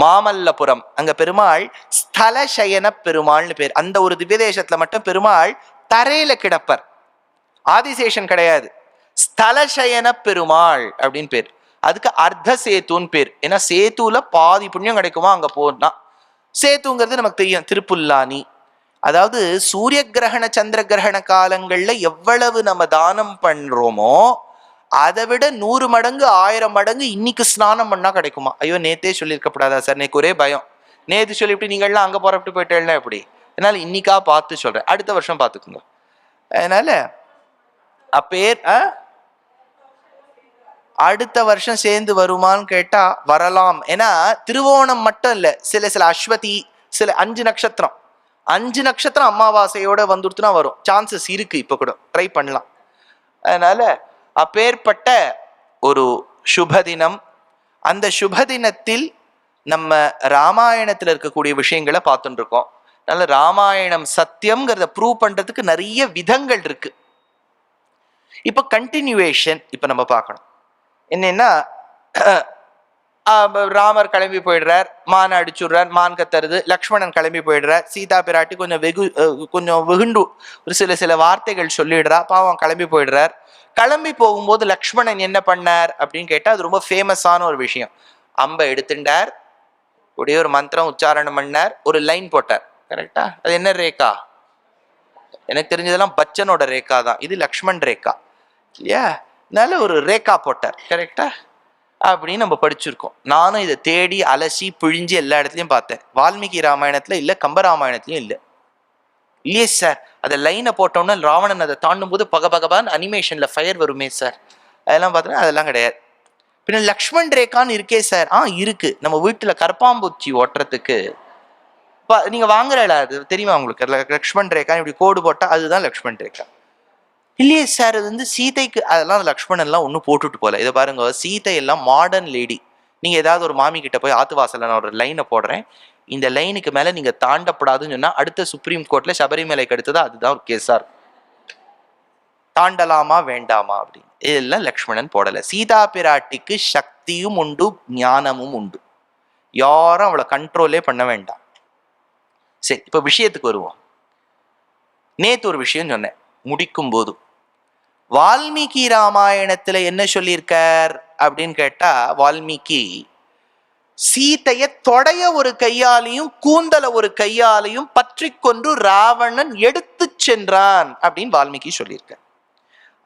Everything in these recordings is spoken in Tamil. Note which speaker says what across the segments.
Speaker 1: மாமல்லபுரம், அங்க பெருமாள் ஸ்தலசயன பெருமாள்னு பேர். அந்த ஒரு திவ்ய தேசத்துல மட்டும் பெருமாள் தரையில கிடப்பர், ஆதிசேஷன் கிடையாது. ஸ்தலசயன பெருமாள் அப்படின்னு பேர். அதுக்கு அர்த்த சேத்துன்னு பேர். ஏன்னா சேத்துல பாதி புண்ணியம் கிடைக்குமா அங்க போனா. சேத்துங்கிறது நமக்கு தெரியும், திருப்புல்லானி. அதாவது சூரிய கிரகண சந்திர கிரகண காலங்கள்ல எவ்வளவு நம்ம தானம் பண்றோமோ அதை விட 100 மடங்கு 1000 மடங்கு இன்னைக்கு ஸ்நானம் பண்ணா கிடைக்குமா. ஐயோ நேத்தே சொல்லியிருக்கப்படாதா சார், நேக்கு ஒரே பயம். நேத்து சொல்லிவிட்டு நீங்கள்லாம் அங்க புறப்பட்டு போயிட்டேன்னா எப்படி? அதனால இன்னைக்கா பார்த்து சொல்றேன், அடுத்த வருஷம் பார்த்துக்குங்க. அதனால அப்பேர் அடுத்த வருஷம் சேர்ந்து வருமான்னு கேட்டா வரலாம். ஏன்னா திருவோணம் மட்டும் இல்ல, சில அஸ்வதி, சில 5 நட்சத்திரம், 5 நட்சத்திரம் அமாவாசையோட வந்துடுத்துனா வரும். சான்சஸ் இருக்கு, இப்ப கூட ட்ரை பண்ணலாம். அதனால அப்பேற்பட்ட ஒரு சுபதினம். அந்த சுபதினத்தில் நம்ம ராமாயணத்துல இருக்கக்கூடிய விஷயங்களை பார்த்துட்டு இருக்கோம். அதனால ராமாயணம் சத்தியம்ங்கிறத ப்ரூவ் பண்றதுக்கு நிறைய விதங்கள் இருக்கு. இப்ப கண்டினியூவேஷன் இப்ப நம்ம பார்க்கணும். என்னன்னா ராமர் கிளம்பி போயிடுறார், மான் அடிச்சுடுறார், மான் கத்துறது. லக்ஷ்மணன் கிளம்பி போயிடுறார், சீதா பிராட்டி கொஞ்சம் வெகுண்டு ஒரு சில வார்த்தைகள் சொல்லிடுறா, பாவம் கிளம்பி போயிடுறார். கிளம்பி போகும்போது லக்ஷ்மணன் என்ன பண்ணார் அப்படின்னு கேட்டா அது ரொம்ப ஃபேமஸான ஒரு விஷயம். அம்பை எடுத்துட்டார், ஒரே ஒரு மந்திரம் உச்சாரணம் பண்ணார், ஒரு லைன் போட்டார். கரெக்டா? அது என்ன ரேகா? எனக்கு தெரிஞ்சதெல்லாம் பச்சனோட ரேகா தான், இது லக்ஷ்மண் ரேகா இல்லையா? அதனால ஒரு ரேகா போட்டார். கரெக்டா? அப்படின்னு நம்ம படிச்சிருக்கோம். நானும் இதை தேடி அலசி பிழிஞ்சு எல்லா இடத்துலையும் பார்த்தேன். வால்மீகி ராமாயணத்துல இல்லை, கம்பராமாயணத்துலையும் இல்லை. இல்லையே சார், அதை லைனை போட்டோம்னா ராவணன் அதை தாண்டும் போது பகபகபான்னு அனிமேஷன்ல ஃபயர் வருமே சார், அதெல்லாம் பார்த்தோன்னா அதெல்லாம் கிடையாது. பின்ன லக்ஷ்மண் ரேகான்னு இருக்கே சார். இருக்கு, நம்ம வீட்டுல கற்பாம்பூச்சி ஓட்டுறதுக்கு நீங்க வாங்குறல, அது தெரியுமா உங்களுக்கு? லக்ஷ்மண் ரேகா இப்படி கோடு போட்டா அதுதான் லக்ஷ்மண் ரேகா. இல்லையே சார், அது சீதைக்கு, அதெல்லாம் லக்ஷ்மணன் எல்லாம் ஒன்றும் போட்டுட்டு போல. இதை பாருங்க, சீதை எல்லாம் மாடர்ன் லேடி. நீங்க ஏதாவது ஒரு மாமி கிட்ட போய் ஆத்து வாசல்ல நான் ஒரு லைனை போடுறேன், இந்த லைனுக்கு மேல நீங்க தாண்டப்படாதுன்னு சொன்னா அடுத்த சுப்ரீம் கோர்ட்ல சபரிமலைக்கு அடுத்தது அதுதான் ஒரு கேஸா இருக்கும். தாண்டலாமா வேண்டாமா அப்படின்னு இதெல்லாம் லக்ஷ்மணன் போடல. சீதா பிராட்டிக்கு சக்தியும் உண்டு, ஞானமும் உண்டு, யாரும் அவளை கண்ட்ரோலே பண்ண வேண்டாம். சரி, இப்ப விஷயத்துக்கு வருவோம். நேத்து ஒரு விஷயம் சொன்னேன் முடிக்கும் போது. வால்மீகி ராமாயணத்துல என்ன சொல்லியிருக்கார் அப்படின்னு கேட்டா, வால்மீகி சீதைய தொடைய ஒரு கையாலையும் கூந்தல ஒரு கையாலையும் பற்றி கொண்டு ராவணன் எடுத்து சென்றான் அப்படின்னு வால்மீகி சொல்லியிருக்கார்.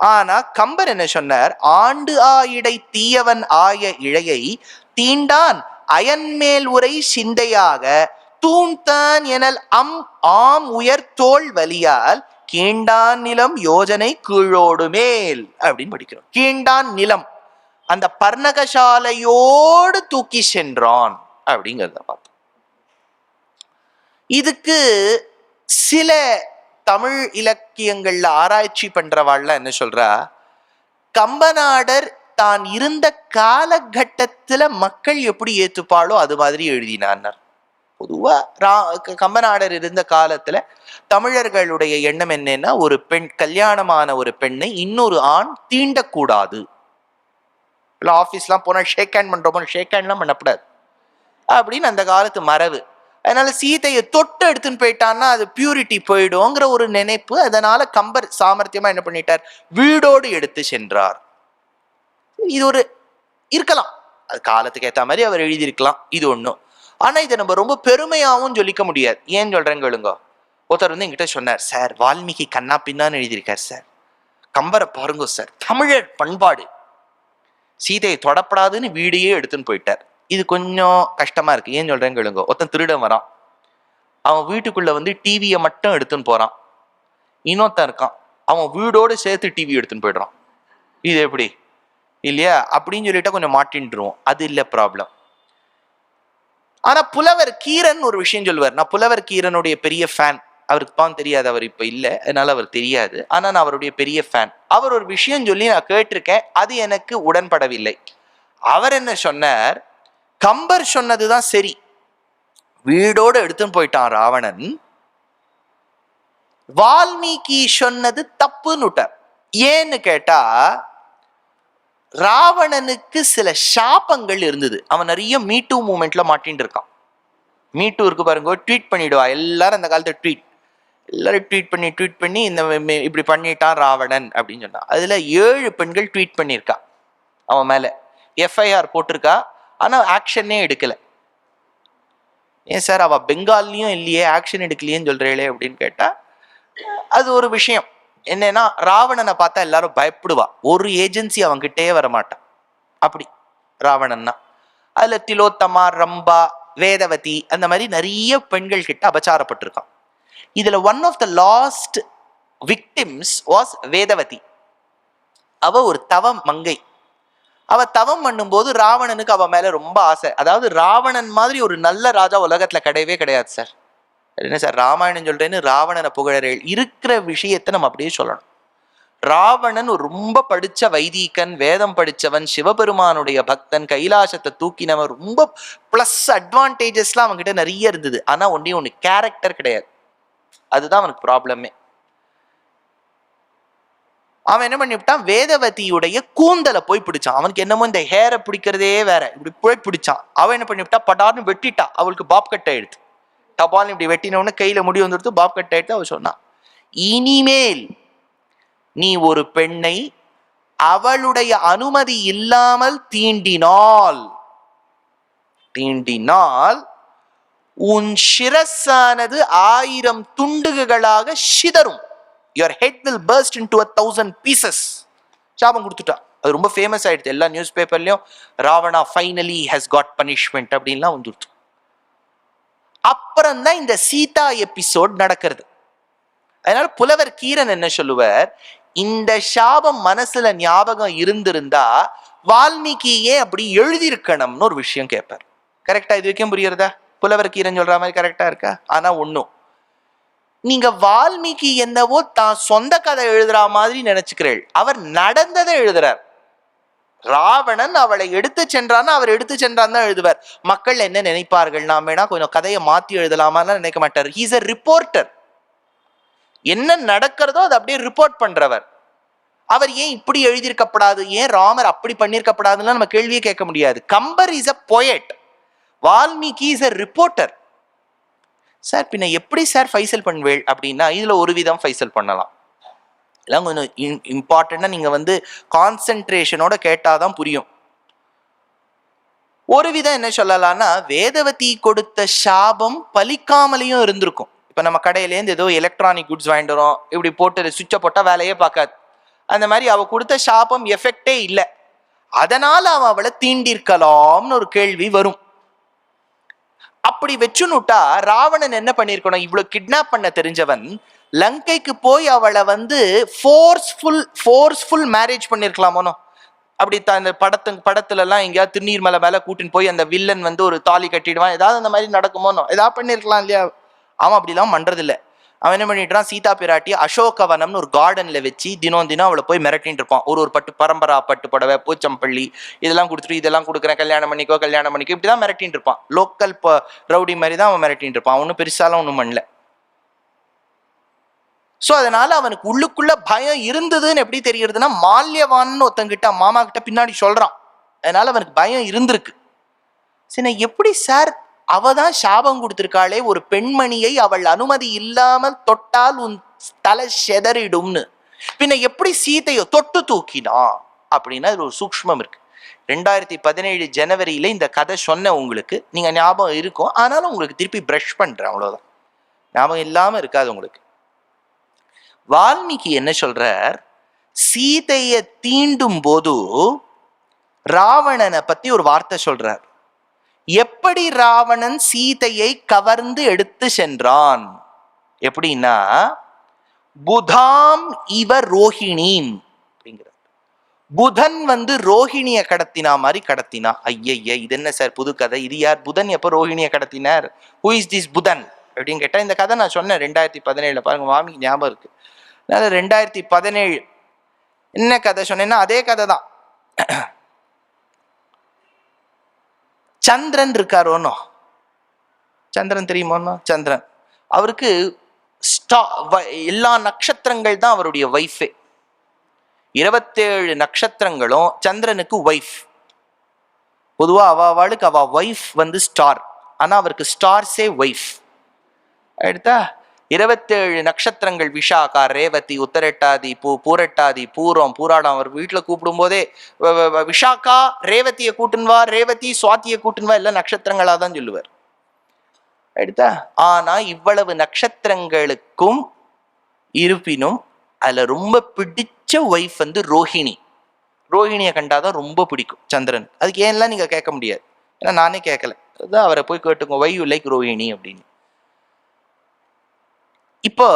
Speaker 1: ஆனா கம்பர் என்ன சொன்னார்? ஆண்டு ஆயிடை தீயவன் ஆய இழையை தீண்டான் அயன்மேல் உரை சிந்தையாக தூண்தான் எனல் ஆம் உயர் தோல் வலியால் கீண்டான் நிலம் யோஜனை கீழோடு மேல் அப்படின்னு படிக்கிறோம். கீண்டான் நிலம், அந்த பர்ணகசாலையோடு தூக்கி சென்றான் அப்படிங்கிறத பார்த்தோம். இதுக்கு சில தமிழ் இலக்கியங்கள்ல ஆராய்ச்சி பண்றவாள்ல என்ன சொல்றா, கம்பநாடர் தான் இருந்த காலகட்டத்துல மக்கள் எப்படி ஏத்துப்பாளோ அது மாதிரி எழுதினார். பொதுவா கம்பநாடர் இருந்த காலத்துல தமிழர்களுடைய எண்ணம் என்னன்னா, ஒரு பெண், கல்யாணமான ஒரு பெண்ணை இன்னொரு ஆண் தீண்டக்கூடாது. ஆபீஸ்லாம் போனா ஷேக் ஹேண்ட் பண்றோமோ, ஷேக் ஹேண்ட்லாம் பண்ணக்கூடாது அப்படின்னு அந்த காலத்து மரபு. அதனால சீதையை தொட்டு எடுத்துன்னு போயிட்டான்னா அது பியூரிட்டி போயிடும்ங்கிற ஒரு நினைப்பு. அதனால கம்பர் சாமர்த்தியமா என்ன பண்ணிட்டார், வீடோடு எடுத்து சென்றார். இது ஒரு இருக்கலாம், அது காலத்துக்கு ஏற்ற மாதிரி அவர் எழுதியிருக்கலாம், இது ஒண்ணும். ஆனா இதை நம்ம ரொம்ப பெருமையாவும் சொல்லிக்க முடியாது. ஏன் சொல்றேன்னு கேளுங்க. ஒருத்தர் என்கிட்ட சொன்னார், சார் வால்மீகி கண்ணா பின்னான்னு எழுதியிருக்கார் சார், கம்பரை பாருங்க சார், தமிழர் பண்பாடு, சீதையை தொடப்படாதுன்னு வீடையே எடுத்துன்னு போயிட்டார். இது கொஞ்சம் கஷ்டமா இருக்கு. ஏன் சொல்றேன்னு கேளுங்க. ஒருத்தன் திருடன் வரான், அவன் வீட்டுக்குள்ள டிவியை மட்டும் எடுத்துன்னு போறான். இன்னொருத்தன் இருக்கான், அவன் வீடோடு சேர்த்து டிவி எடுத்துன்னு போயிடுறான். இது எப்படி இல்லையா அப்படின்னு சொல்லிட்டா கொஞ்சம் மாட்டின்றுவோம். அது இல்லை ப்ராப்ளம். ஆனா புலவர் கீரன் ஒரு விஷயம் சொல்லுவார். நான் புலவர் கீரனுடைய பெரிய ஃபேன். அவருக்கு தான் தெரியாது, அவர் இப்ப இல்லை, அதனால அவர் தெரியாது. ஆனா நான் அவருடைய பெரிய ஃபேன். அவர் ஒரு விஷயம் சொல்லி நான் கேட்டிருக்கேன், அது எனக்கு உடன்படவில்லை. அவர் என்ன சொன்னார், கம்பர் சொன்னதுதான் சரி, வீடோடு எடுத்துன்னு போயிட்டான் ராவணன், வால்மீகி சொன்னது தப்புன்னு விட்டார். ஏன்னு கேட்டா, ராவணனுக்கு சில சாபங்கள் இருந்தது. அவன் நிறைய மீட்டூ மூமெண்ட்ல மாட்டின்னு இருக்கான். மீட்டூ இருக்கு பாருங்க, ட்வீட் பண்ணிடுவா எல்லாரும் அந்த காலத்துல எல்லாரும் ட்வீட் பண்ணி இந்த இப்படி பண்ணிட்டான் ராவணன் அப்படின்னு சொன்னா. அதுல 7 பெண்கள் ட்வீட் பண்ணியிருக்கா அவன் மேல, எஃப்ஐஆர் போட்டிருக்கா. ஆனா ஆக்ஷனே எடுக்கல. ஏன் சார் அவ பெங்கால்லையும் இல்லையே, ஆக்ஷன் எடுக்கலையேன்னு சொல்றீங்களே அப்படின்னு கேட்டா, அது ஒரு விஷயம் என்னன்னா, ராவணனை பார்த்தா எல்லாரும் பயப்படுவா. ஒரு ஏஜென்சி அவன்கிட்டே வரமாட்டான். அப்படி ராவணன்னா அதுல திலோத்தமா, ரம்பா, வேதவதி அந்த மாதிரி நிறைய பெண்கள் கிட்ட அபச்சாரப்பட்டிருக்கான். இதுல one of the last victims was Vedavathi. அவ ஒரு தவம் மங்கை. அவ தவம் பண்ணும்போது ராவணனுக்கு அவ மேல ரொம்ப ஆசை. அதாவது ராவணன் மாதிரி ஒரு நல்ல ராஜா உலகத்துல கிடையவே கிடையாது சார். என்ன சார் ராமாயணம் சொல்றேன்னு ராவணனை புகழறேன்? இருக்கிற விஷயத்தை நம்ம அப்படியே சொல்லணும். ராவணன் ஒரு ரொம்ப படிச்ச வைதீகன், வேதம் படிச்சவன், சிவபெருமானுடைய பக்தன், கைலாசத்தை தூக்கினவன், ரொம்ப பிளஸ் அட்வான்டேஜஸ்லாம் அவன்கிட்ட நிறைய இருந்தது. ஆனா ஒண்ணு கேரக்டர் கிடையாது. அதுதான் அவனுக்கு ப்ராப்ளமே. அவன் என்ன பண்ணிவிட்டான், வேதவதியுடைய கூந்தலை போய் பிடிச்சான். அவனுக்கு என்னமோ இந்த ஹேரை பிடிக்கிறதே வேற, இப்படி போய் பிடிச்சான். அவன் என்ன பண்ணிவிட்டா, படார்னு வெட்டிட்டா. அவளுக்கு பாப் கட் ஆயிடுது. டபால்னு இப்படி வெட்டினவொன்னு கையில முடி வந்துடுத்து, பாப் கட் ஆயிடுத்து. அவள் சொன்னான், இனிமேல் நீ ஒரு பெண்ணை அவளுடைய அனுமதி இல்லாமல் தீண்டினால் உன் சிரஸானது 1000 துண்டுகளாக சிதறும். Your head will burst into 1000 pieces. சாபம் கொடுத்துட்டான். அது ரொம்ப ஃபேமஸ் ஆயிடுது. எல்லா நியூஸ் பேப்பர்லயும் Ravana finally has got punishment அப்படின்லாம் வந்துடுது. அப்புறம் தான் இந்த சீதா எபிசோட் நடக்கிறது. அதனால புலவர் கீரன் என்ன சொல்லுவார், இந்த சாபம் மனசுல ஞாபகம் இருந்திருந்தா வால்மீகியே அப்படி எழுதியிருக்கணும்னு ஒரு விஷயம் கேட்பார். கரெக்டா? இது வரைக்கும் புரியுறதா? புலவர் கீரன் சொல்ற மாதிரி கரெக்டா இருக்கா? ஆனா ஒண்ணும், நீங்க வால்மீகி என்னவோ தான் சொந்த கதை எழுதுற மாதிரி நினைச்சுக்கிறீள். அவர் நடந்ததை எழுதுறார். ராவணன் அவளை எடுத்து சென்றான்னு அவர் எடுத்து சென்றான் தான் எழுதுவார். மக்கள் என்ன நினைப்பார்கள், நாம வேணா கொஞ்சம் கதையை மாத்தி எழுதலாமான்னு நினைக்க மாட்டார். He's a reporter. என்ன நடக்கிறதோ அதை அப்படியே ரிப்போர்ட் பண்றவர். அவர் ஏன் இப்படி எழுதியிருக்கப்படாது, ஏன் ராமர் அப்படி பண்ணியிருக்கப்படாதுன்னு நம்ம கேள்வியே கேட்க முடியாது. Kambar is a poet, Valmiki is a reporter. Sir பின்ன எப்படி சார் ஃபைசல் பண்ணுவேள் அப்படின்னா, இதுல ஒரு விதம் ஃபைசல் பண்ணலாம். எல்லாம் கொஞ்சம் இம்பார்ட்டண்டா நீங்க கான்சென்ட்ரேஷனோட கேட்டாதான் புரியும். ஒரு விதம் என்ன சொல்லலாம்னா, வேதவதி கொடுத்த சாபம் பலிக்காமலையும் இருந்திருக்கும். இப்ப நம்ம கடையிலேருந்து ஏதோ எலக்ட்ரானிக் குட்ஸ் வாங்கிட்டு வரோம், இப்படி போட்டு சுவிட்சை போட்டா வேலையே பார்க்காது. அந்த மாதிரி அவ கொடுத்த சாபம் எஃபெக்டே இல்லை. அதனால அவளை தீண்டிருக்கலாம்னு ஒரு கேள்வி வரும். அப்படி வச்சுனுட்டா ராவணன் என்ன பண்ணிருக்கணும், இவ்வளவு கிட்னாப் பண்ண தெரிஞ்சவன் லங்கைக்கு போய் அவளை ஃபோர்ஸ்ஃபுல் மேரேஜ் பண்ணிருக்கலாமோனோ. அப்படி இந்த படத்துல எல்லாம் எங்கேயாவது திருநீர் மலை மேல கூட்டின்னு போய் அந்த வில்லன் ஒரு தாலி கட்டிடுவான், ஏதாவது அந்த மாதிரி நடக்குமோனோ, ஏதாவது பண்ணிருக்கலாம் இல்லையா? அவன் அப்படிலாம் பண்றது இல்லை. அவன் என்ன பண்ணிட்டான், சீதா பிராட்டி அசோகவனம்னு ஒரு கார்டன்ல வச்சு தினம் அவளை போய் மிரட்டின்னு இருப்பான். ஒரு பட்டு பரம்பரா பட்டு புடவை, பூச்சம்பள்ளி இதெல்லாம் கொடுத்துட்டு, இதெல்லாம் கொடுக்குறேன், கல்யாணம் பண்ணிக்கோ இப்படிதான் மிரட்டின்னு இருப்பான். லோக்கல் ரவுடி மாதிரி தான் அவன் மிரட்டின்னு இருப்பான். ஒன்னும் பெருசாலாம் ஒன்றும் பண்ணல. சோ அதனால அவனுக்கு உள்ளுக்குள்ள பயம் இருந்ததுன்னு எப்படி தெரியுதுன்னா, மால்யவான்னு ஒருத்தங்கிட்ட மாமா கிட்ட பின்னாடி சொல்றான். அதனால அவனுக்கு பயம் இருந்திருக்கு. சரி, எப்படி சார் அவதான் சாபம் கொடுத்திருக்காளே, ஒரு பெண்மணியை அவள் அனுமதி இல்லாமல் தொட்டால் உன் தலை செதறிடும்னு, பின்ன எப்படி சீதையை தொட்டு தூக்கினா அப்படின்னா ஒரு சூக்ஷ்மம் இருக்கு. 2017 ஜனவரியில இந்த கதை சொன்ன உங்களுக்கு, நீங்க ஞாபகம் இருக்கும், ஆனாலும் உங்களுக்கு திருப்பி பிரஷ் பண்றேன், அவ்வளவுதான். ஞாபகம் இல்லாம இருக்காது உங்களுக்கு. வால்மீகி என்ன சொல்றார், சீதையை தீண்டும் போது ராவணனை பத்தி ஒரு வார்த்தை சொல்றார். எப்படி ராவணன் சீதையை கவர்ந்து எடுத்து சென்றான் எப்படின்னா, புதாம் இவ ரோஹிணீன் அப்படிங்கிறார். புதன் ரோஹிணிய கடத்தினா மாதிரி கடத்தினா. ஐய, இது என்ன சார் புது கதை, இது யார் புதன் எப்ப ரோஹிணிய கடத்தினார், ஹூ இஸ் திஸ் புதன் அப்படின்னு கேட்டா, இந்த கதை நான் சொன்னேன் 2017 பாருங்க, வாமிக்கு ஞாபகம் இருக்கு. 2017 என்ன கதை சொன்னேன்னா அதே கதை தான். சந்திரன் இருக்காரோனோ, சந்திரன் தெரியுமோனோ, சந்திரன் அவருக்கு எல்லா நட்சத்திரங்கள் தான் அவருடைய வைஃபே. 27 நட்சத்திரங்களும் சந்திரனுக்கு ஒய்ஃப். பொதுவா அவளுக்கு அவ ஒய்ஃப் வந்து ஸ்டார், ஆனா அவருக்கு ஸ்டார்ஸே ஒய்ஃப். எடுத்தா 27 நட்சத்திரங்கள், விஷாகா, ரேவதி, உத்தரட்டாதி, பூரட்டாதி, பூரம், பூராடம். அவர் வீட்டுல கூப்பிடும் போதே விஷாக்கா ரேவதியை கூட்டுன்வா, ரேவதி சுவாத்தியை கூட்டுன்வா, எல்லாம் நட்சத்திரங்களா தான் சொல்லுவார். எடுத்தா ஆனா இவ்வளவு நட்சத்திரங்களுக்கும் இருப்பினும் அதுல ரொம்ப பிடிச்ச ஒய்ஃப் வந்து ரோஹிணி. ரோஹிணியை கண்டாதான் ரொம்ப பிடிக்கும் சந்திரன். அதுக்கு ஏன்லாம் நீங்க கேட்க முடியாது, ஏன்னா நானே கேட்கல, அதுதான் அவரை போய் கேட்டுங்க, வை யூ லைக் ரோஹிணி அப்படின்னு. இப்போ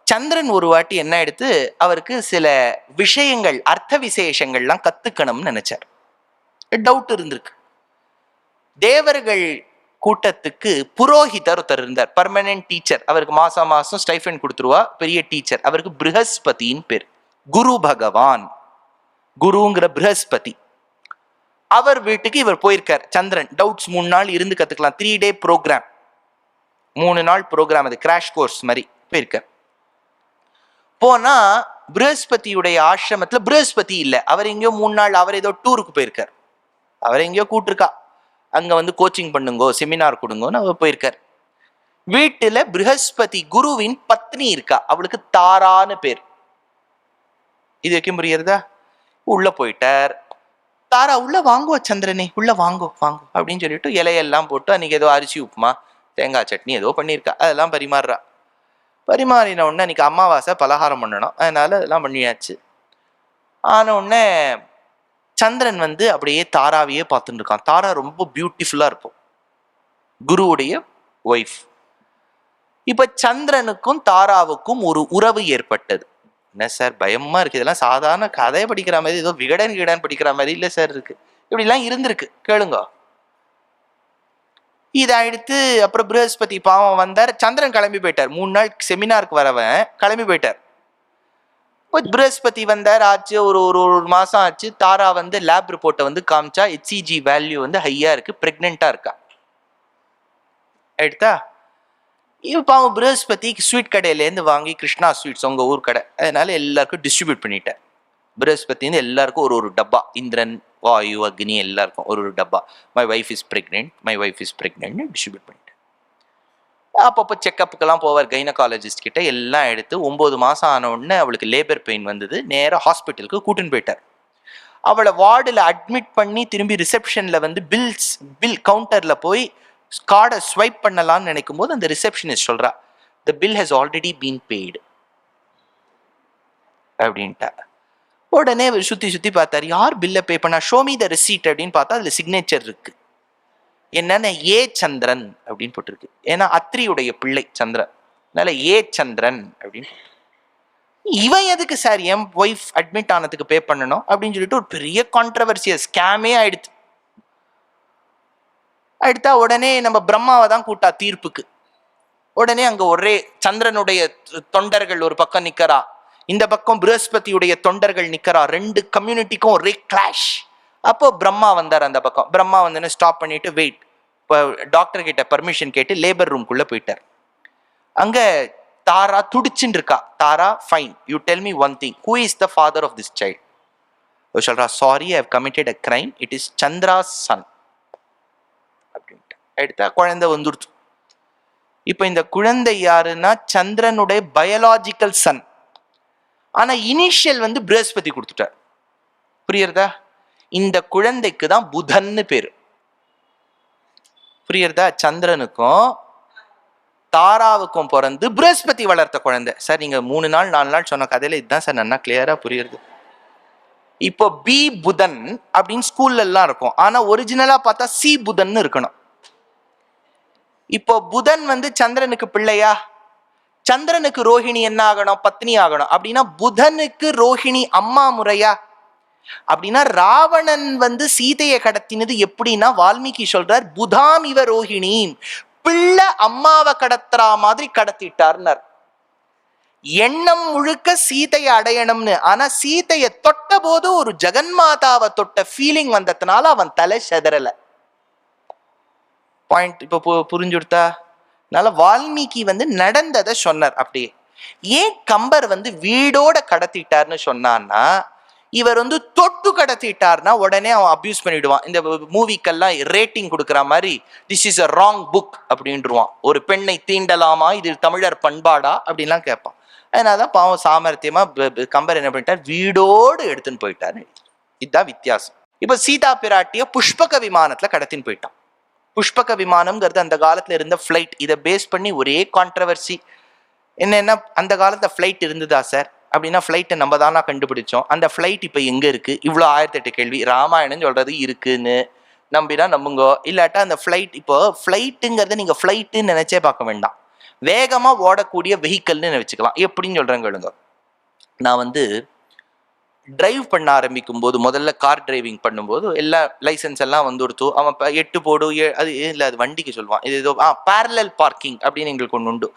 Speaker 1: சந்திரன் ஒரு வாட்டி என்ன எடுத்து அவருக்கு சில விஷயங்கள், அர்த்த விசேஷங்கள்லாம் கத்துக்கணும்னு நினைச்சார். டவுட் இருந்திருக்கு. தேவர்கள் கூட்டத்துக்கு புரோஹிதர் ஒருத்தர் இருந்தார், பர்மனன்ட் டீச்சர். அவருக்கு மாசம் மாசம் ஸ்டைஃபன் கொடுத்துருவா, பெரிய டீச்சர். அவருக்கு ப்ரஹஸ்பதியின் பேர், குரு பகவான், குருங்கிற ப்ரஹஸ்பதி. அவர் வீட்டுக்கு இவர் போயிருக்கார். சந்திரன் டவுட்ஸ் 3 நாள் இருந்து கத்துக்கலாம், 3 டே ப்ரோக்ராம், 3 நாள் ப்ரோக்ராம், அது கிராஷ் கோர்ஸ் மாதிரி போயிருக்கார். போனா ப்ரஹஸ்பதியுடைய ஆசிரமத்துல ப்ரஹஸ்பதி இல்ல, அவர் எங்கேயோ 3 நாள், அவர் ஏதோ டூருக்கு போயிருக்கார். அவர் எங்கேயோ கூட்டிருக்கா, அங்க வந்து கோச்சிங் பண்ணுங்கோ, செமினார் கொடுங்கன்னு அவர் போயிருக்கார். வீட்டுல ப்ரஹஸ்பதி குருவின் பத்னி இருக்கா, அவளுக்கு தாரான்னு பேர். இது வைக்கும் புரியுறதா? உள்ள போயிட்டார். தாரா உள்ள வாங்கோ சந்திரனே, உள்ள வாங்கோ வாங்கோ அப்படின்னு சொல்லிட்டு இலையெல்லாம் போட்டு, அன்னைக்கு ஏதோ அரிசி உப்புமா தேங்காய் சட்னி ஏதோ பண்ணியிருக்கா, அதெல்லாம் பரிமாறுறா. பரிமாறின உடனே அன்னைக்கு அமாவாசை, பலகாரம் பண்ணணும், அதனால அதெல்லாம் பண்ணியாச்சு. ஆன உடனே சந்திரன் வந்து அப்படியே தாராவையே பார்த்துட்டு இருக்கான். தாரா ரொம்ப பியூட்டிஃபுல்லா இருக்கும், குருவுடைய ஒய்ஃப். இப்ப சந்திரனுக்கும் தாராவுக்கும் ஒரு உறவு ஏற்பட்டது. என்ன சார் பயமா இருக்கு, இதெல்லாம் சாதாரண கதையை படிக்கிற மாதிரி, ஏதோ விகடன் படிக்கிற மாதிரி இல்ல சார் இருக்கு, இப்படிலாம் இருந்திருக்கு, கேளுங்க. இதாயிடுத்து. அப்புறம் ப்ரஹஸ்பதி பாவம் வந்தார், சந்திரன் கிளம்பி போயிட்டார். 3 நாள் செமினாருக்கு வரவன் கிளம்பி போயிட்டார். ப்ரஹஸ்பதி வந்தார், ஆச்சு ஒரு மாசம் ஆச்சு. தாரா வந்து லேப் ரிப்போர்ட்டை வந்து காமிச்சா, HCG வேல்யூ வந்து ஹையா இருக்கு, பிரெக்னெண்டா இருக்கா. எடுத்தா பாவம் ப்ரஹஸ்பதி ஸ்வீட் கடையிலேருந்து வாங்கி, கிருஷ்ணா ஸ்வீட்ஸ் உங்க ஊர் கடை, அதனால எல்லாருக்கும் டிஸ்ட்ரிபியூட் பண்ணிட்டேன். ப்ரஹஸ்பதி எல்லாருக்கும் ஒரு டப்பா, இந்திரன், வாயு, அக்னி எல்லாருக்கும் ஒரு டப்பா, my wife is pregnant, my wife is pregnant distribute பண்ணிட்டேன். அப்பப்போ செக்கப்புக்கெல்லாம் போவார் கைனகாலஜிஸ்ட் கிட்ட, எல்லாம் எடுத்து 9 மாசம் ஆன உடனே அவளுக்கு லேபர் பெயின் வந்தது. நேராக ஹாஸ்பிட்டலுக்கு கூட்டின்னு போயிட்டார். அவளை வார்டில் அட்மிட் பண்ணி திரும்பி ரிசப்ஷன்ல வந்து பில் கவுண்டர்ல போய் கார்டை ஸ்வைப் பண்ணலாம்னு நினைக்கும் போது அந்த ரிசப்ஷனிஸ்ட் சொல்றா, the bill has already been paid அப்படின்ட்டா. உடனே சுத்தி பார்த்தாரு, யார் பில்லை பே பண்ணா, ஷோ மீ த ரிசீட் அப்படின்னு பார்த்தா அதுல சிக்னேச்சர் இருக்கு. என்னன்னா ஏ சந்திரன் அப்படின்னு போட்டிருக்கு, ஏன்னா அத்ரியுடைய பிள்ளை சந்திரன், அதனால ஏ சந்திரன் அப்படின்னு. இவன் எதுக்கு சார் என் ஒய்ஃப் அட்மிட் ஆனதுக்கு பே பண்ணணும் அப்படின்னு சொல்லிட்டு ஒரு பெரிய கான்ட்ரவர்சியல் ஸ்கேமே ஆயிடுச்சு. அடுத்தா உடனே நம்ம பிரம்மாவை தான் கூட்டா தீர்ப்புக்கு. உடனே அங்க ஒரே சந்திரனுடைய தொண்டர்கள் ஒரு பக்கம் நிக்கிறா, இந்த பக்கம் ப்ரஹஸ்பதியுடைய தொண்டர்கள் நிக்கிறா, 2 கம்யூனிட்டிக்கும் ஒரே கிளாஷ். அப்போ பிரம்மா வந்தார் அந்த பக்கம். பிரம்மா வந்து ஸ்டாப் பண்ணிட்டு, வெயிட், டாக்டர் கிட்ட பர்மிஷன் கேட்டு லேபர் ரூம்குள்ள போயிட்டார். அங்க தாரா துடிச்சுட்டு இருக்கா. Tara, fine, you tell me one thing, who is the father of this child? சொல்றா, sorry, I have committed a crime, it is Chandra's son அப்படின்ட்டு. எடுத்தா குழந்தை வந்துடுச்சு. இப்ப இந்த குழந்தை யாருன்னா சந்திரனுடைய பயாலாஜிக்கல் சன், ஆனா இனிஷியல் வந்து ப்ரஹஸ்பதி கொடுத்துட்டார். புரியுறதா? இந்த குழந்தைக்கு தான் புதன்னு பேரு. புரியுறதா? சந்திரனுக்கும் தாராவுக்கும் பிறந்து ப்ரஹஸ்பதி வளர்த்த குழந்தை. சார் நீங்க 3 நாள் 4 நாள் சொன்ன கதையில இதுதான் சார் நல்லா கிளியரா புரியுறது. இப்போ பி புதன் அப்படின்னு ஸ்கூல்ல எல்லாம் இருக்கும், ஆனா ஒரிஜினலா பார்த்தா சி புதன் இருக்கணும். இப்போ புதன் வந்து சந்திரனுக்கு பிள்ளையா? சந்திரனுக்கு ரோஹிணி என்ன ஆகணும்? பத்னி ஆகணும். அப்படின்னா புதனுக்கு ரோஹிணி அம்மா முறையா? அப்படின்னா ராவணன் வந்து சீதையை கடத்தினது எப்படின்னா, வால்மீகி சொல்றார், புதாம் இவ ரோஹிணி, பிள்ளை அம்மாவை கடத்துறா மாதிரி கடத்திட்டார்னார். எண்ணம் முழுக்க சீதையை அடையணும்னு, ஆனா சீதையை தொட்ட போது ஒரு ஜெகன்மாதாவை தொட்ட ஃபீலிங் வந்ததுனால அவன் தலை செதறல. பாயிண்ட் இப்ப புரிஞ்சுடுத்தா? அதனால வால்மீகி வந்து நடந்ததை சொன்னார். அப்படியே ஏன் கம்பர் வந்து வீடோட கடத்திட்டார்னு சொன்னான்னா, இவர் வந்து தொட்டு கடத்திட்டார்னா உடனே அவன் அபியூஸ் பண்ணிடுவான். இந்த மூவிக்கெல்லாம் ரேட்டிங் கொடுக்குற மாதிரி this is a wrong book அப்படின்ட்டுருவான். ஒரு பெண்ணை தீண்டலாமா, இது தமிழர் பண்பாடா அப்படின்லாம் கேட்பான். அதனாலதான் பாவம் சாமர்த்தியமா கம்பர் என்ன பண்ணிட்டார், வீடோடு எடுத்துன்னு போயிட்டாரு. இதுதான் வித்தியாசம். இப்ப சீதா பிராட்டிய புஷ்பக விமானத்துல கடத்தின்னு போயிட்டான். புஷ்பக விமானம்ங்கிறது அந்த காலத்துல இருந்த ஃபிளைட். இதை பேஸ் பண்ணி ஒரே கான்ட்ரவர்சி என்னன்னா, அந்த காலத்துல ஃபிளைட் இருந்ததா சார் அப்படின்னா, ஃபிளைட்டை நம்ம தானா கண்டுபிடிச்சோம், அந்த ஃபிளைட் இப்போ எங்கே இருக்குது, இவ்வளோ 1008 கேள்வி. ராமாயணம் சொல்கிறது இருக்குன்னு நம்பினா நம்புங்கோ, இல்லாட்டா அந்த ஃப்ளைட், இப்போ ஃப்ளைட்டுங்கிறத நீங்கள் ஃப்ளைட்டுன்னு நினச்சே பார்க்க வேண்டாம், வேகமாக ஓடக்கூடிய வெஹிக்கல்னு வச்சுக்கலாம். எப்படின்னு சொல்கிறேங்க. நான் வந்து டிரைவ் பண்ண ஆரம்பிக்கும் போது, முதல்ல கார் டிரைவிங் பண்ணும்போது எல்லா லைசன்ஸ் எல்லாம் வந்து கொடுத்து அவன் 8 போடு, அது இல்லை, அது வண்டிக்கு சொல்லுவான், இது ஏதோ பேரலல் பார்க்கிங் அப்படின்னு எங்களுக்கு ஒன்று உண்டு.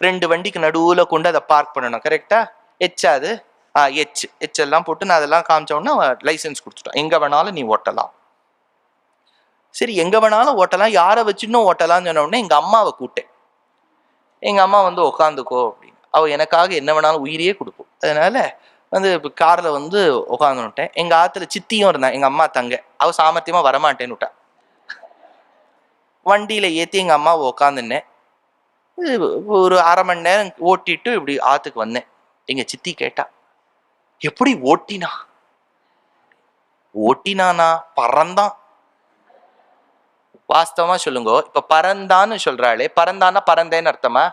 Speaker 1: 2 வண்டிக்கு நடுவில் கொண்டு அதை பார்க் பண்ணணும். கரெக்டா? எச்சாது எச் எல்லாம் போட்டு நான் அதெல்லாம் காமிச்சோன்னா லைசன்ஸ் கொடுத்துட்டான். எங்க வேணாலும் நீ ஓட்டலாம். சரி, எங்க வேணாலும் ஓட்டலாம், யாரை வச்சுன்னும் ஓட்டலாம்னு சொன்ன உடனே எங்க அம்மாவை கூட்டேன். எங்க அம்மா வந்து உட்காந்துக்கோ அப்படின்னு. அவ எனக்காக என்ன வேணாலும் உயிரையே கொடுப்போம். அதனால வந்து இப்போ கார்ல வந்து உட்காந்துட்டேன். எங்க ஆத்துல சித்தியும் இருந்தான், எங்க அம்மா தங்க. அவ சாமர்த்தியமா வரமாட்டேன்னு விட்டா. வண்டியில ஏத்தி எங்க அம்மாவை உட்காந்துன்னேன். ஒரு 1/2 மணி நேரம் ஓட்டிட்டு இப்படி ஆத்துக்கு வந்தேன். எங்க சித்தி கேட்டா, எப்படி ஓட்டினா? ஓட்டினானா? பறந்தான். வாஸ்தவமா சொல்லுங்க, இப்ப பறந்தான்னு சொல்றாளே, பறந்தானா பறந்தேன்னு அர்த்தமா?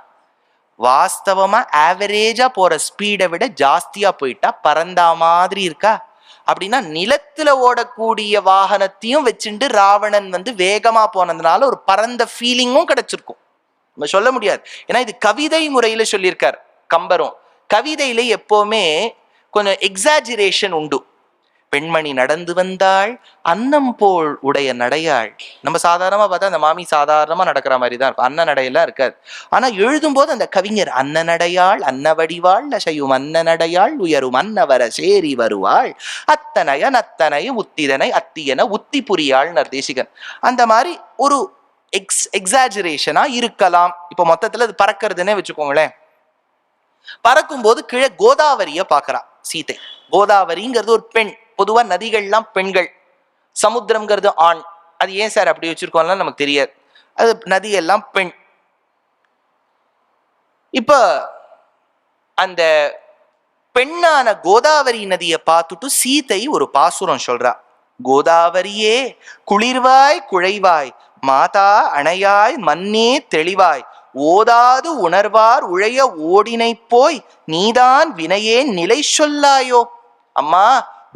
Speaker 1: வாஸ்தவமா ஆவரேஜா போற ஸ்பீடை விட ஜாஸ்தியா போயிட்டா பறந்தா மாதிரி இருக்கா? அப்படின்னா நிலத்துல ஓடக்கூடிய வாகனத்தையும் வச்சுட்டு ராவணன் வந்து வேகமா போனதுனால ஒரு பறந்த ஃபீலிங்கும் கிடைச்சிருக்கும். நம்ம சொல்ல முடியாது, ஏன்னா இது கவிதை முறையில சொல்லியிருக்கார் கம்பரும். கவிதையில எப்பவுமே கொஞ்சம் எக்ஸாஜரேஷன் உண்டு. பெண்மணி நடந்து வந்தாள் அன்னம் போல் உடைய நடையாள். நம்ம சாதாரணமா பார்த்தா அந்த மாமி சாதாரணமா நடக்கிற மாதிரி தான் இருக்கும், அன்ன நடையெல்லாம் இருக்காது. ஆனா எழுதும் போது அந்த கவிஞர் அன்ன நடையாள் அன்ன வடிவாள் நசையும் அன்ன நடையாள் உயரும் அன்னவர சேரி வருவாள் அத்தனைய நத்தனைய உத்திதனை அத்தியன உத்தி புரியாள் நர்தேசிகன். அந்த மாதிரி ஒரு எக்ஸாஜரேஷனா இருக்கலாம். இப்ப மொத்தத்துல அது பறக்கிறதுன்னே வச்சுக்கோங்களேன். பறக்கும் போது கீழே கோதாவரிய பாக்குறா சீதை. கோதாவரிங்கிறது ஒரு பெண். பொதுவா நதிகள்லாம் பெண்கள், சமுத்திரம்ங்கிறது ஆண். அது ஏன் சார் அப்படி வச்சிருக்கோம்லாம் நமக்கு தெரியாது. அது நதியெல்லாம் பெண். இப்ப அந்த பெண்ணான கோதாவரி நதியை பார்த்துட்டு சீதை ஒரு பாசுரம் சொல்றா. கோதாவரியே குளிர்வாய் குழைவாய் மாதா அணையாய் மண்ணே தெளிவாய் ஓதாது உணர்வார் உழைய ஓடினை போய் நீதான் வினையே நிலை சொல்லாயோ. அம்மா,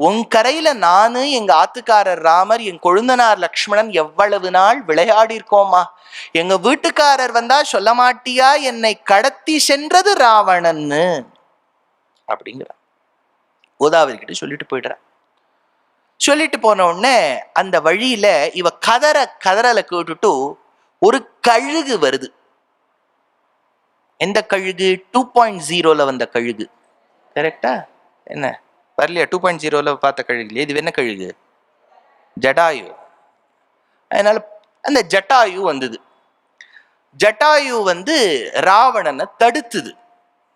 Speaker 1: உன் கரையில நானு, எங்க ஆத்துக்காரர் ராமர், என் கொழுந்தனார் லக்ஷ்மணன் எவ்வளவு நாள் விளையாடி இருக்கோமா. எங்க வீட்டுக்காரர் வந்தா சொல்ல மாட்டியா என்னை கடத்தி சென்றது ராவணன்னு அப்படிங்கிற கோதாவரி கிட்ட சொல்லிட்டு போயிடுற. சொல்லிட்டு போன உடனே அந்த வழியில இவ கதறலை கேட்டுட்டு ஒரு கழுகு வருது. எந்த கழுகு? 2.0 வந்த கழுகு. கரெக்டா? என்ன வரலையா? 2.0 பார்த்த கழுகு இல்லையா? இது என்ன கழுகு? ஜட்டாயு. அதனால அந்த ஜட்டாயு வந்தது. ஜட்டாயு வந்து ராவணனை தடுத்துது.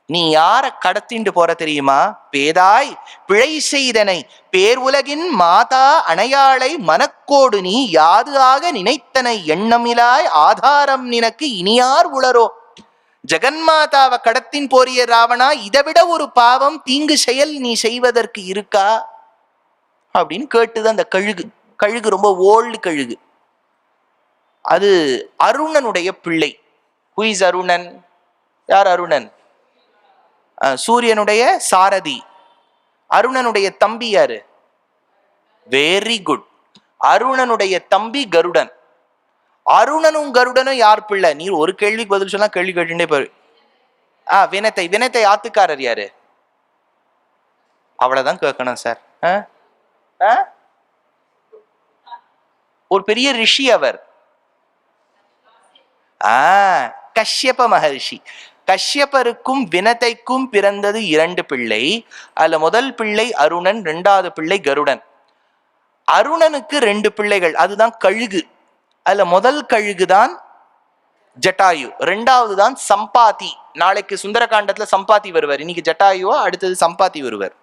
Speaker 1: நீ யார கடத்திண்டு போற தெரியுமா? பேதாய் பிழை செய்தனை பேர் உலகின் மாதா அணையாளை மனக்கோடு நீ யாது ஆக நினைத்தனை எண்ணமிலாய் ஆதாரம் நினக்கு இனியார் உளரோ. ஜெகன்மாதாவை கடத்தின் போறிய ராவணா, இதை விட ஒரு பாவம் தீங்கு செயல் நீ செய்வதற்கு இருக்கா அப்படின்னு கேட்டுது அந்த கழுகு. கழுகு ரொம்ப ஓல்டு கழுகு. அது அருணனுடைய பிள்ளை. Who is Arunan? யார் அருணன்? சூரியனுடைய சாரதி. அருணனுடைய தம்பி யாரு? வெரி குட், அருணனுடைய தம்பி கருடன். அருணனும் கருடனும் யார் பிள்ளை? நீ ஒரு கேள்விக்கு பதில் சொன்னா கேள்வி கேட்டுட்டே போரு. வினத்தை. வினத்தை ஆத்துக்காரர் யாரு? அவ்வளவுதான் கேட்கணும் சார். ஒரு பெரிய ரிஷி அவர். கஷ்யப மகர்ஷி. கஷ்யப்பருக்கும் வினத்தைக்கும் பிறந்தது 2 பிள்ளை. அதுல முதல் பிள்ளை அருணன், 2வது பிள்ளை கருடன். அருணனுக்கு 2 பிள்ளைகள், அதுதான் கழுகு. அதுல முதல் கழுகுதான் ஜட்டாயு, 2வது தான் சம்பாதி. நாளைக்கு சுந்தரகாண்டத்துல சம்பாதி வருவார். இன்னைக்கு ஜட்டாயுவா, அடுத்தது சம்பாதி வருவார்.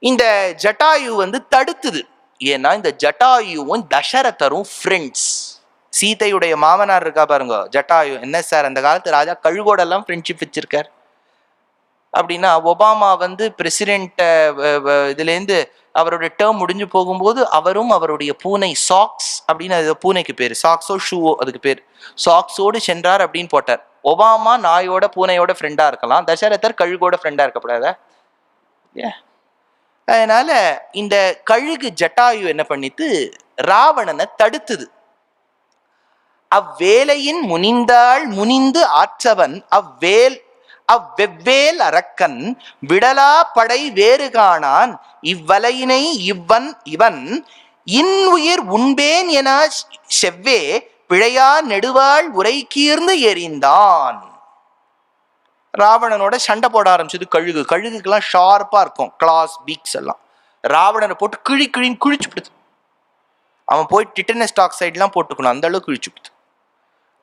Speaker 1: இந்த ஜட்டாயு வந்து தடுத்துது. ஏன்னா இந்த ஜட்டாயுவும் தசரதரும் ஃப்ரெண்ட்ஸ். சீதையுடைய மாமனார் இருக்கா பாருங்க ஜட்டாயு, என்ன சார் அந்த காலத்து ராஜா கழுகோட எல்லாம் ஃப்ரெண்ட்ஷிப் வச்சிருக்கார். அப்படின்னா ஒபாமா வந்து பிரசிடென்ட் இதுலேருந்து அவருடைய டேர்ம் முடிஞ்சு போகும்போது அவரும் அவருடைய பூனை சாக்ஸ் அப்படின்னு, அது பூனைக்கு பேர் சாக்ஸோ ஷூவோ அதுக்கு பேர், சாக்ஸோடு சென்றார் அப்படின்னு போட்டார். ஒபாமா நாயோட பூனையோட ஃப்ரெண்டா இருக்கலாம், தசரதர் கழுகோட ஃப்ரெண்டா இருக்கப்படாதா? அதனால இந்த கழுகு ஜட்டாயு என்ன பண்ணிட்டு ராவணனை தடுத்துது. அவ்வேலையின் முனிந்தாள் முனிந்து ஆற்றவன் அவ்வெவ்வேல் அரக்கன் விடலா படை வேறு காணான் இவ்வலையினை இவன் இன்னுயிர் உண்பேன் என செவ்வே பிழையா நெடுவாள் உரை கீர்ந்து எறிந்தான். ராவணனோட சண்டை போட ஆரம்பிச்சது கழுகு. கழுகுக்கெல்லாம் ஷார்ப்பா இருக்கும் கிளாஸ் பீக்ஸ் எல்லாம். ராவணனை போட்டு கிழின்னு கிழிச்சுடுது. அவன் போய் டிட்டனஸ் டாக்சைட்லாம் போட்டுக்கணும், அந்த அளவுக்கு கிழிச்சுடுது.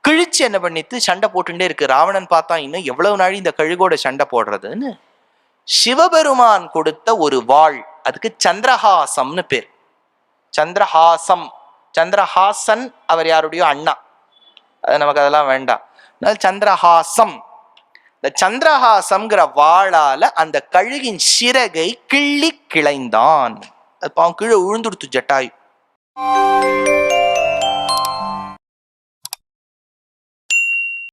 Speaker 1: கிழிச்சு என்ன பண்ணிட்டு சண்டை போட்டுட்டே இருக்கு. ராவணன் பார்த்தா இன்னும் எவ்வளவு நாள் இந்த கழுகோட சண்டை போடுறதுன்னு சிவபெருமான் கொடுத்த ஒரு வாள், அதுக்கு சந்திரஹாசம்னு பேர். சந்திரஹாசம், சந்திரஹாசன் அவர் யாருடைய அண்ணா, அது நமக்கு அதெல்லாம் வேண்டாம். சந்திரஹாசம், இந்த சந்திரஹாசம்ங்கிற வாளால அந்த கழுகின் சிறகை கிள்ளி கிளைந்தான். அது பாவம் கீழே விழுந்துடுத்து ஜட்டாயு.